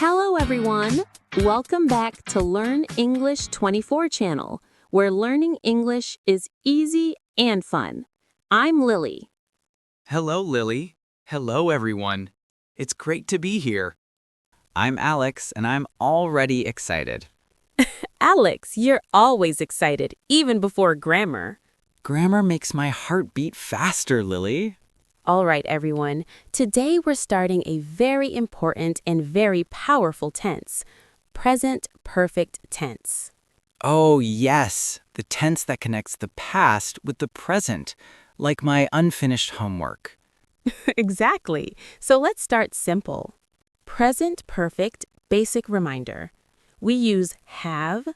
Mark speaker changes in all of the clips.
Speaker 1: Hello everyone! Welcome back to Learn English 24 channel, where learning English is easy and fun. I'm Lily.
Speaker 2: Hello, Lily. Hello, everyone. It's great to be here.
Speaker 3: I'm Alex, and I'm already excited.
Speaker 1: Alex, you're always excited, even before grammar.
Speaker 3: Grammar makes my heart beat faster, Lily.
Speaker 1: All right, everyone. Today we're starting a very important and very powerful tense, present perfect tense.
Speaker 3: Oh, yes, the tense that connects the past with the present, like my unfinished homework.
Speaker 1: Exactly. So let's start simple. Present perfect basic reminder. We use have/has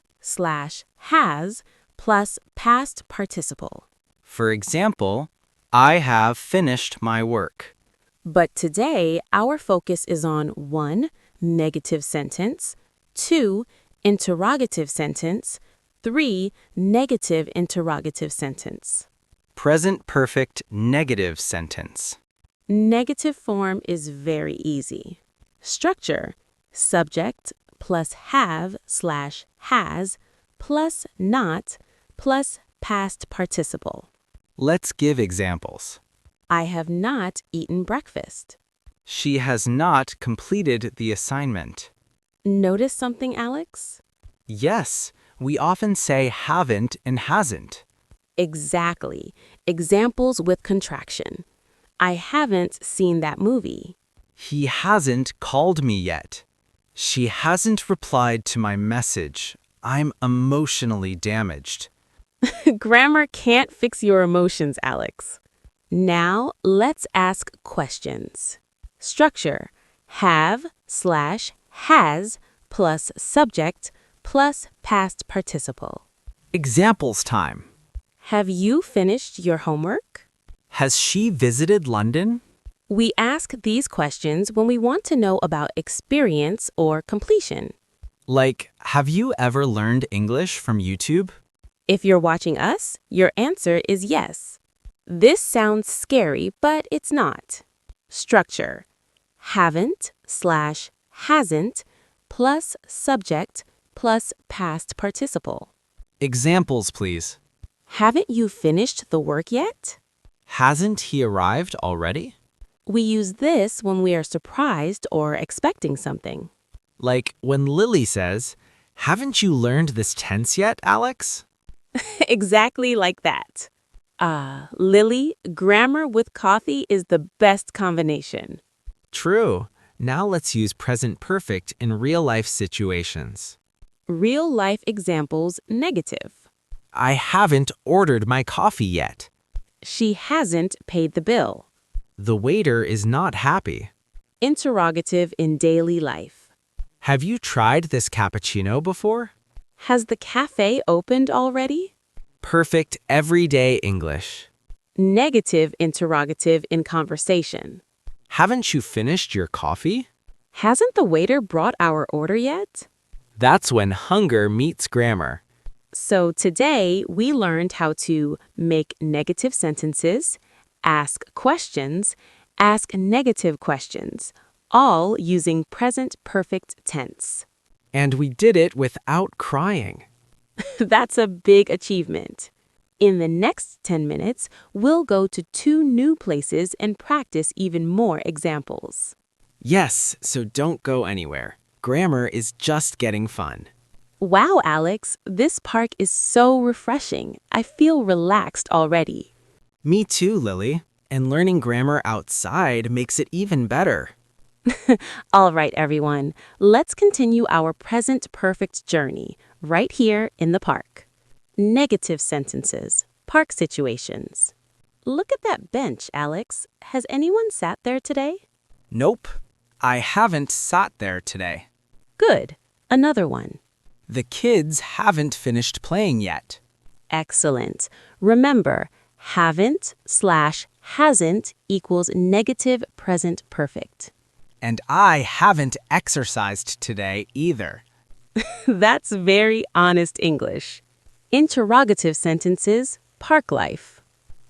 Speaker 1: plus past participle.
Speaker 3: For example, I have finished my work.
Speaker 1: But today, our focus is on 1. Negative sentence, 2. Interrogative sentence, 3. Negative interrogative sentence.
Speaker 3: Present perfect negative sentence.
Speaker 1: Negative form is very easy. Structure: subject plus have/has plus not plus past participle.
Speaker 3: Let's give examples.
Speaker 1: I have not eaten breakfast.
Speaker 3: She has not completed the assignment.
Speaker 1: Notice something, Alex?
Speaker 3: Yes, we often say haven't and hasn't.
Speaker 1: Exactly. Examples with contraction. I haven't seen that movie.
Speaker 3: He hasn't called me yet. She hasn't replied to my message. I'm emotionally damaged.
Speaker 1: Grammar can't fix your emotions, Alex. Now, let's ask questions. Structure: have/has plus subject plus past participle.
Speaker 3: Examples time.
Speaker 1: Have you finished your homework?
Speaker 3: Has she visited London?
Speaker 1: We ask these questions when we want to know about experience or completion.
Speaker 3: Like, have you ever learned English from YouTube?
Speaker 1: If you're watching us, your answer is yes. This sounds scary, but it's not. Structure: haven't/hasn't plus subject plus past participle.
Speaker 3: Examples, please.
Speaker 1: Haven't you finished the work yet?
Speaker 3: Hasn't he arrived already?
Speaker 1: We use this when we are surprised or expecting something.
Speaker 3: Like when Lily says, haven't you learned this tense yet, Alex?
Speaker 1: Exactly like that. Lily, grammar with coffee is the best combination.
Speaker 3: True. Now let's use present perfect in real-life situations.
Speaker 1: Real life examples negative.
Speaker 3: I haven't ordered my coffee yet.
Speaker 1: She hasn't paid the bill.
Speaker 3: The waiter is not happy.
Speaker 1: Interrogative in daily life.
Speaker 3: Have you tried this cappuccino before?
Speaker 1: Has the cafe opened already?
Speaker 3: Perfect everyday English.
Speaker 1: Negative interrogative in conversation.
Speaker 3: Haven't you finished your coffee?
Speaker 1: Hasn't the waiter brought our order yet?
Speaker 3: That's when hunger meets grammar.
Speaker 1: So today we learned how to make negative sentences, ask questions, ask negative questions, all using present perfect tense.
Speaker 3: And we did it without crying.
Speaker 1: That's a big achievement. In the next 10 minutes, we'll go to 2 new places and practice even more examples.
Speaker 3: Yes, so don't go anywhere. Grammar is just getting fun.
Speaker 1: Wow, Alex, this park is so refreshing. I feel relaxed already.
Speaker 3: Me too, Lily. And learning grammar outside makes it even better.
Speaker 1: All right, everyone, let's continue our present perfect journey right here in the park. Negative sentences, park situations. Look at that bench, Alex. Has anyone sat there today?
Speaker 3: Nope, I haven't sat there today.
Speaker 1: Good. Another one.
Speaker 3: The kids haven't finished playing yet.
Speaker 1: Excellent. Remember, haven't/hasn't equals negative present perfect.
Speaker 3: And I haven't exercised today either.
Speaker 1: That's very honest English. Interrogative sentences, park life.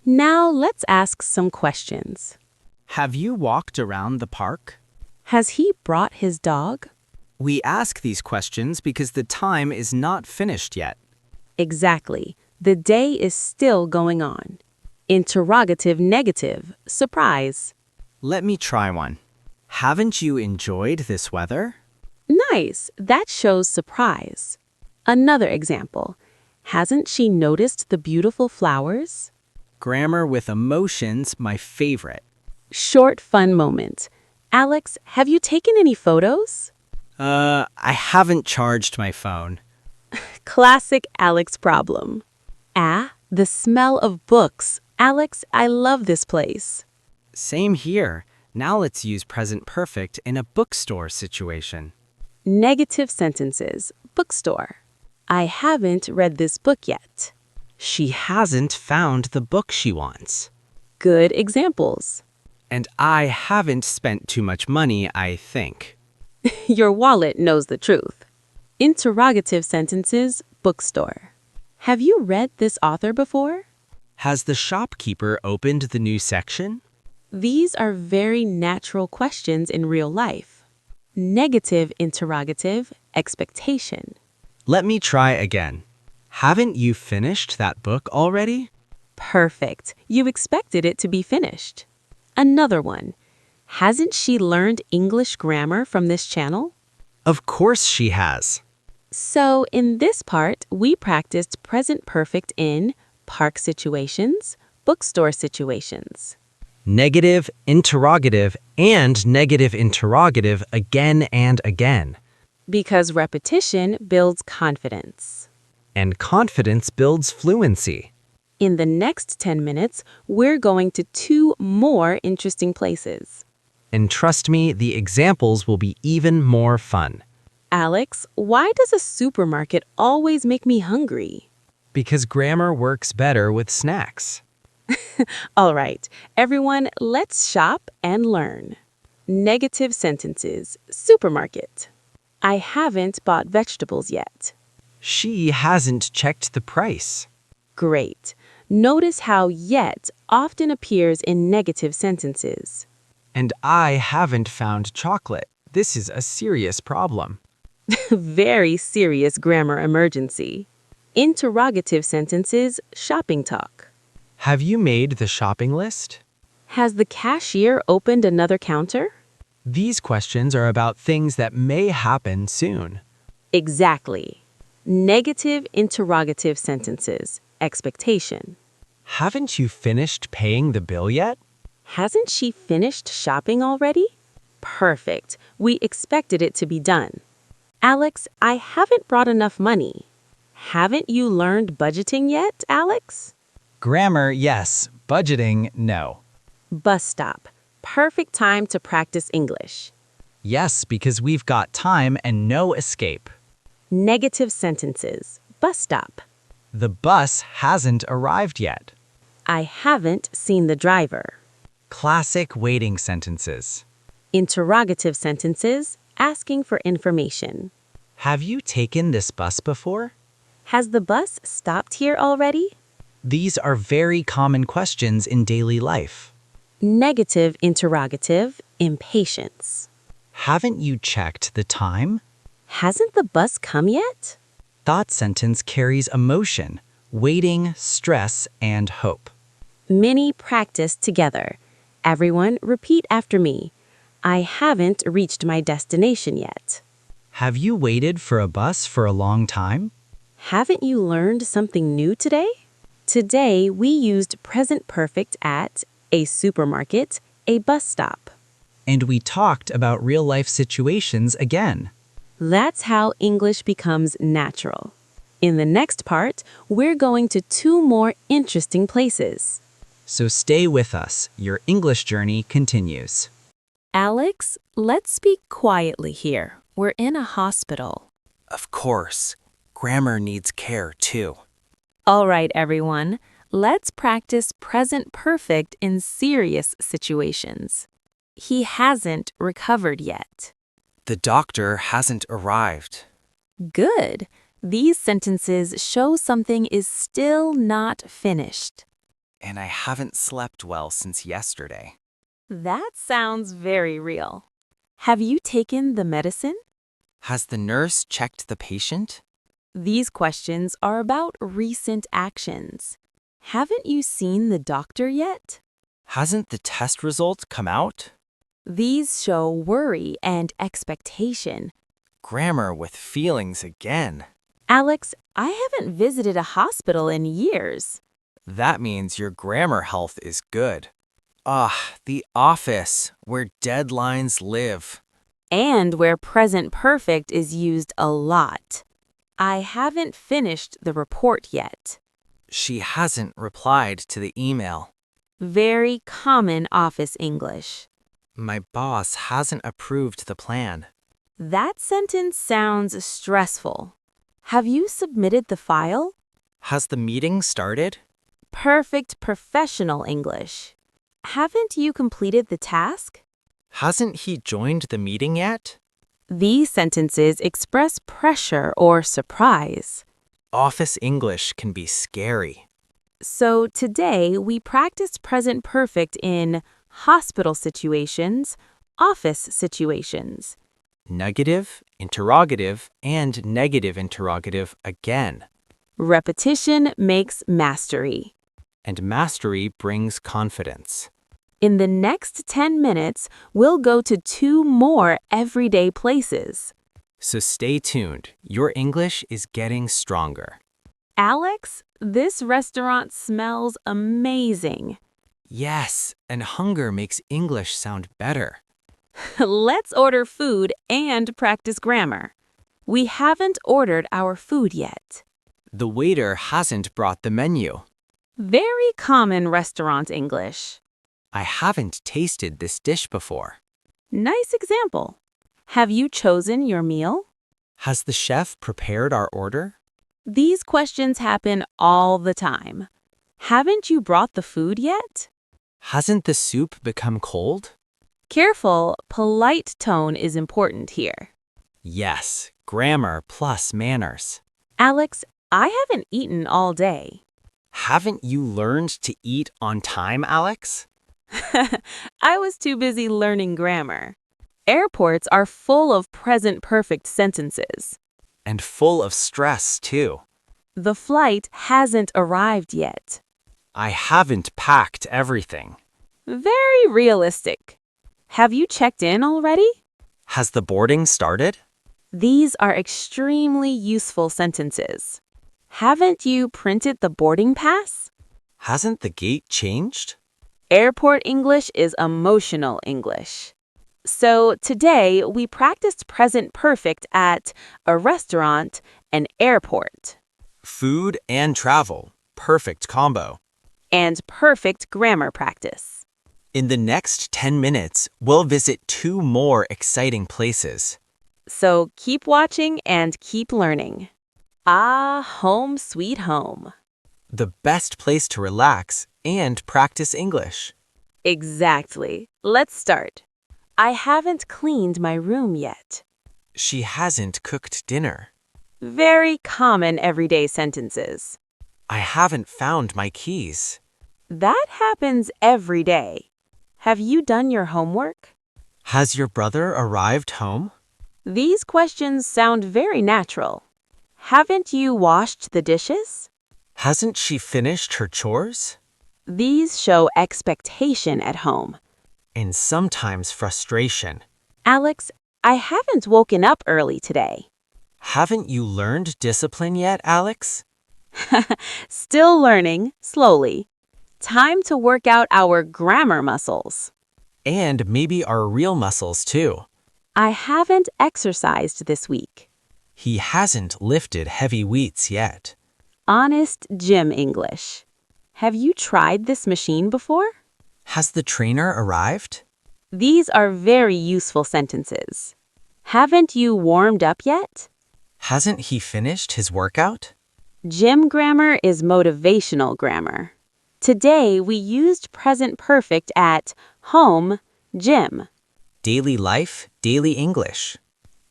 Speaker 1: Now let's ask some questions.
Speaker 3: Have you walked around the park?
Speaker 1: Has he brought his dog?
Speaker 3: We ask these questions because the time is not finished yet.
Speaker 1: Exactly. The day is still going on. Interrogative negative, surprise.
Speaker 3: Let me try one. Haven't you enjoyed this weather?
Speaker 1: Nice, that shows surprise. Another example. Hasn't she noticed the beautiful flowers?
Speaker 3: Grammar with emotions, my favorite.
Speaker 1: Short fun moment. Alex, have you taken any photos?
Speaker 3: I haven't charged my phone.
Speaker 1: Classic Alex problem. The smell of books. Alex, I love this place.
Speaker 3: Same here. Now let's use present perfect in a bookstore situation.
Speaker 1: Negative sentences. Bookstore. I haven't read this book yet.
Speaker 3: She hasn't found the book she wants.
Speaker 1: Good examples.
Speaker 3: And I haven't spent too much money, I think.
Speaker 1: Your wallet knows the truth. Interrogative sentences. Bookstore. Have you read this author before?
Speaker 3: Has the shopkeeper opened the new section?
Speaker 1: These are very natural questions in real life. Negative interrogative. Expectation.
Speaker 3: Let me try again. Haven't you finished that book already?
Speaker 1: Perfect. You expected it to be finished. Another one. Hasn't she learned English grammar from this channel?
Speaker 3: Of course she has.
Speaker 1: So in this part, we practiced present perfect in park situations, bookstore situations.
Speaker 3: Negative, interrogative, and negative interrogative again and again.
Speaker 1: Because repetition builds confidence.
Speaker 3: And confidence builds fluency.
Speaker 1: In the next 10 minutes, we're going to 2 more interesting places.
Speaker 3: And trust me, the examples will be even more fun.
Speaker 1: Alex, why does a supermarket always make me hungry?
Speaker 3: Because grammar works better with snacks.
Speaker 1: All right, everyone, let's shop and learn. Negative sentences. Supermarket. I haven't bought vegetables yet.
Speaker 3: She hasn't checked the price.
Speaker 1: Great. Notice how yet often appears in negative sentences.
Speaker 3: And I haven't found chocolate. This is a serious problem.
Speaker 1: Very serious grammar emergency. Interrogative sentences. Shopping talk.
Speaker 3: Have you made the shopping list?
Speaker 1: Has the cashier opened another counter?
Speaker 3: These questions are about things that may happen soon.
Speaker 1: Exactly. Negative interrogative sentences. Expectation.
Speaker 3: Haven't you finished paying the bill yet?
Speaker 1: Hasn't she finished shopping already? Perfect. We expected it to be done. Alex, I haven't brought enough money. Haven't you learned budgeting yet, Alex?
Speaker 3: Grammar, yes. Budgeting, no.
Speaker 1: Bus stop. Perfect time to practice English.
Speaker 3: Yes, because we've got time and no escape.
Speaker 1: Negative sentences. Bus stop.
Speaker 3: The bus hasn't arrived yet.
Speaker 1: I haven't seen the driver.
Speaker 3: Classic waiting sentences.
Speaker 1: Interrogative sentences. Asking for information.
Speaker 3: Have you taken this bus before?
Speaker 1: Has the bus stopped here already?
Speaker 3: These are very common questions in daily life.
Speaker 1: Negative interrogative. Impatience.
Speaker 3: Haven't you checked the time?
Speaker 1: Hasn't the bus come yet?
Speaker 3: Thought sentence carries emotion, waiting, stress, and hope.
Speaker 1: Mini practice together. Everyone repeat after me. I haven't reached my destination yet.
Speaker 3: Have you waited for a bus for a long time?
Speaker 1: Haven't you learned something new today? Today we used present perfect at a supermarket, a bus stop.
Speaker 3: And we talked about real-life situations again.
Speaker 1: That's how English becomes natural. In the next part, we're going to 2 more interesting places.
Speaker 3: So stay with us. Your English journey continues.
Speaker 1: Alex, let's speak quietly here. We're in a hospital.
Speaker 3: Of course. Grammar needs care too.
Speaker 1: All right, everyone. Let's practice present perfect in serious situations. He hasn't recovered yet.
Speaker 3: The doctor hasn't arrived.
Speaker 1: Good. These sentences show something is still not finished.
Speaker 3: And I haven't slept well since yesterday.
Speaker 1: That sounds very real. Have you taken the medicine?
Speaker 3: Has the nurse checked the patient?
Speaker 1: These questions are about recent actions. Haven't you seen the doctor yet?
Speaker 3: Hasn't the test result come out?
Speaker 1: These show worry and expectation.
Speaker 3: Grammar with feelings again.
Speaker 1: Alex, I haven't visited a hospital in years.
Speaker 3: That means your grammar health is good. The office, where deadlines live.
Speaker 1: And where present perfect is used a lot. I haven't finished the report yet.
Speaker 3: She hasn't replied to the email.
Speaker 1: Very common office English.
Speaker 3: My boss hasn't approved the plan.
Speaker 1: That sentence sounds stressful. Have you submitted the file?
Speaker 3: Has the meeting started?
Speaker 1: Perfect professional English. Haven't you completed the task?
Speaker 3: Hasn't he joined the meeting yet?
Speaker 1: These sentences express pressure or surprise.
Speaker 3: Office English can be scary.
Speaker 1: So today we practiced present perfect in hospital situations, office situations.
Speaker 3: Negative, interrogative, and negative interrogative again.
Speaker 1: Repetition makes mastery.
Speaker 3: And mastery brings confidence.
Speaker 1: In the next 10 minutes, we'll go to 2 more everyday places.
Speaker 3: So stay tuned. Your English is getting stronger.
Speaker 1: Alex, this restaurant smells amazing.
Speaker 3: Yes, and hunger makes English sound better.
Speaker 1: Let's order food and practice grammar. We haven't ordered our food yet.
Speaker 3: The waiter hasn't brought the menu.
Speaker 1: Very common restaurant English.
Speaker 3: I haven't tasted this dish before.
Speaker 1: Nice example. Have you chosen your meal?
Speaker 3: Has the chef prepared our order?
Speaker 1: These questions happen all the time. Haven't you brought the food yet?
Speaker 3: Hasn't the soup become cold?
Speaker 1: Careful, polite tone is important here.
Speaker 3: Yes, grammar plus manners.
Speaker 1: Alex, I haven't eaten all day.
Speaker 3: Haven't you learned to eat on time, Alex?
Speaker 1: I was too busy learning grammar. Airports are full of present perfect sentences.
Speaker 3: And full of stress, too.
Speaker 1: The flight hasn't arrived yet.
Speaker 3: I haven't packed everything.
Speaker 1: Very realistic. Have you checked in already?
Speaker 3: Has the boarding started?
Speaker 1: These are extremely useful sentences. Haven't you printed the boarding pass?
Speaker 3: Hasn't the gate changed?
Speaker 1: Airport English is emotional English. So today we practiced present perfect at a restaurant, an airport,
Speaker 3: Food and travel. Perfect combo.
Speaker 1: and perfect grammar practice.
Speaker 3: In the next 10 minutes, we'll visit 2 more exciting places.
Speaker 1: So keep watching and keep learning. Ah, home sweet home.
Speaker 3: The best place to relax and practice English.
Speaker 1: Exactly. Let's start. I haven't cleaned my room yet.
Speaker 3: She hasn't cooked dinner.
Speaker 1: Very common everyday sentences.
Speaker 3: I haven't found my keys.
Speaker 1: That happens every day. Have you done your homework?
Speaker 3: Has your brother arrived home?
Speaker 1: These questions sound very natural. Haven't you washed the dishes?
Speaker 3: Hasn't she finished her chores?
Speaker 1: These show expectation at home.
Speaker 3: And sometimes frustration.
Speaker 1: Alex, I haven't woken up early today.
Speaker 3: Haven't you learned discipline yet, Alex?
Speaker 1: Still learning, slowly. Time to work out our grammar muscles.
Speaker 3: And maybe our real muscles, too.
Speaker 1: I haven't exercised this week.
Speaker 3: He hasn't lifted heavy weights yet.
Speaker 1: Honest gym English. Have you tried this machine before?
Speaker 3: Has the trainer arrived?
Speaker 1: These are very useful sentences. Haven't you warmed up yet?
Speaker 3: Hasn't he finished his workout?
Speaker 1: Gym grammar is motivational grammar. Today we used present perfect at home, gym.
Speaker 3: Daily life, daily English.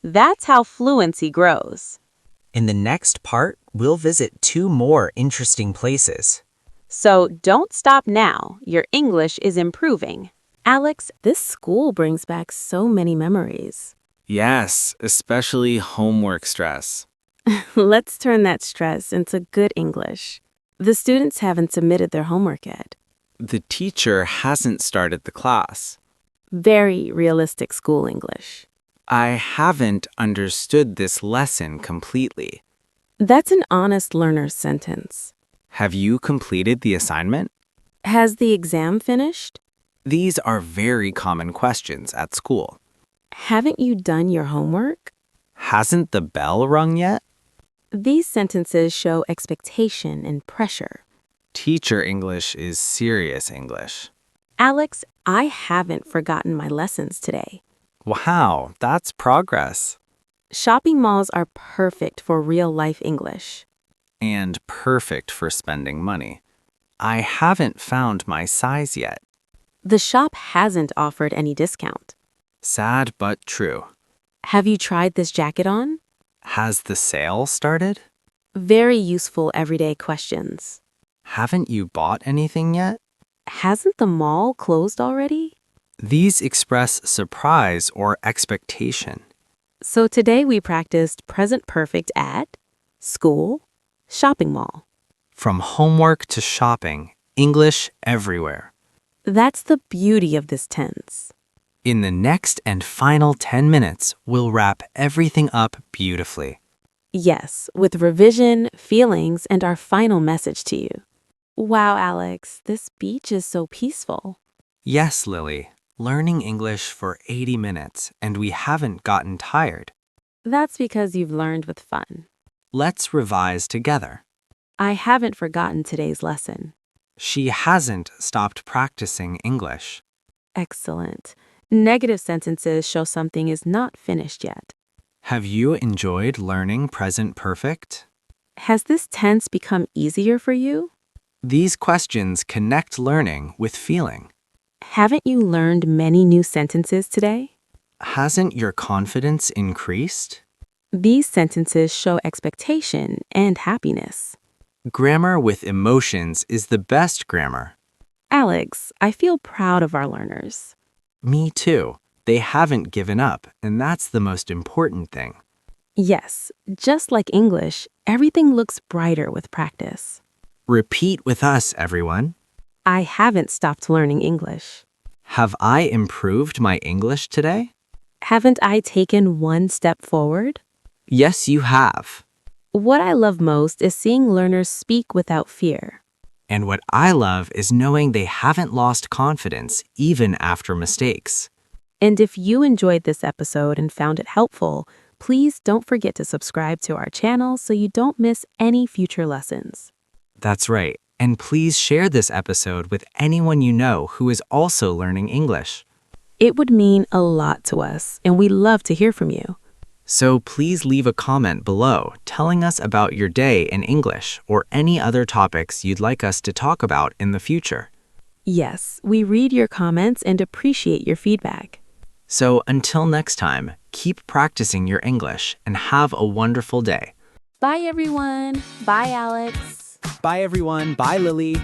Speaker 1: That's how fluency grows.
Speaker 3: In the next part, we'll visit 2 more interesting places.
Speaker 1: So don't stop now. Your English is improving. Alex, this school brings back so many memories.
Speaker 2: Yes, especially homework stress.
Speaker 1: Let's turn that stress into good English. The students haven't submitted their homework yet.
Speaker 2: The teacher hasn't started the class.
Speaker 1: Very realistic school English.
Speaker 2: I haven't understood this lesson completely.
Speaker 1: That's an honest learner's sentence.
Speaker 2: Have you completed the assignment?
Speaker 1: Has the exam finished?
Speaker 2: These are very common questions at school.
Speaker 1: Haven't you done your homework?
Speaker 2: Hasn't the bell rung yet?
Speaker 1: These sentences show expectation and pressure.
Speaker 2: Teacher English is serious English.
Speaker 1: Alex, I haven't forgotten my lessons today.
Speaker 2: Wow, that's progress.
Speaker 1: Shopping malls are perfect for real-life English.
Speaker 2: And perfect for spending money. I haven't found my size yet.
Speaker 1: The shop hasn't offered any discount.
Speaker 2: Sad but true.
Speaker 1: Have you tried this jacket on?
Speaker 2: Has the sale started?
Speaker 1: Very useful everyday questions.
Speaker 2: Haven't you bought anything yet?
Speaker 1: Hasn't the mall closed already?
Speaker 2: These express surprise or expectation.
Speaker 1: So today we practiced present perfect at school, shopping mall.
Speaker 2: From homework to shopping, English everywhere.
Speaker 1: That's the beauty of this tense.
Speaker 2: In the next and final 10 minutes, we'll wrap everything up beautifully.
Speaker 1: Yes, with revision, feelings, and our final message to you. Wow, Alex, this beach is so peaceful.
Speaker 2: Yes, Lily. Learning English for 80 minutes, and we haven't gotten tired.
Speaker 1: That's because you've learned with fun.
Speaker 2: Let's revise together.
Speaker 1: I haven't forgotten today's lesson.
Speaker 2: She hasn't stopped practicing English.
Speaker 1: Excellent. Negative sentences show something is not finished yet.
Speaker 2: Have you enjoyed learning present perfect?
Speaker 1: Has this tense become easier for you?
Speaker 2: These questions connect learning with feeling.
Speaker 1: Haven't you learned many new sentences today?
Speaker 2: Hasn't your confidence increased?
Speaker 1: These sentences show expectation and happiness.
Speaker 2: Grammar with emotions is the best grammar.
Speaker 1: Alex, I feel proud of our learners.
Speaker 2: Me too. They haven't given up, and that's the most important thing.
Speaker 1: Yes, just like English, everything looks brighter with practice.
Speaker 2: Repeat with us, everyone.
Speaker 1: I haven't stopped learning English.
Speaker 2: Have I improved my English today?
Speaker 1: Haven't I taken one step forward?
Speaker 2: Yes, you have.
Speaker 1: What I love most is seeing learners speak without fear.
Speaker 2: And what I love is knowing they haven't lost confidence even after mistakes.
Speaker 1: And if you enjoyed this episode and found it helpful, please don't forget to subscribe to our channel so you don't miss any future lessons.
Speaker 2: That's right. And please share this episode with anyone you know who is also learning English.
Speaker 1: It would mean a lot to us, and we love to hear from you.
Speaker 2: So please leave a comment below telling us about your day in English or any other topics you'd like us to talk about in the future.
Speaker 1: Yes, we read your comments and appreciate your feedback.
Speaker 2: So until next time, keep practicing your English and have a wonderful day.
Speaker 1: Bye, everyone. Bye, Alex.
Speaker 3: Bye, everyone. Bye, Lily.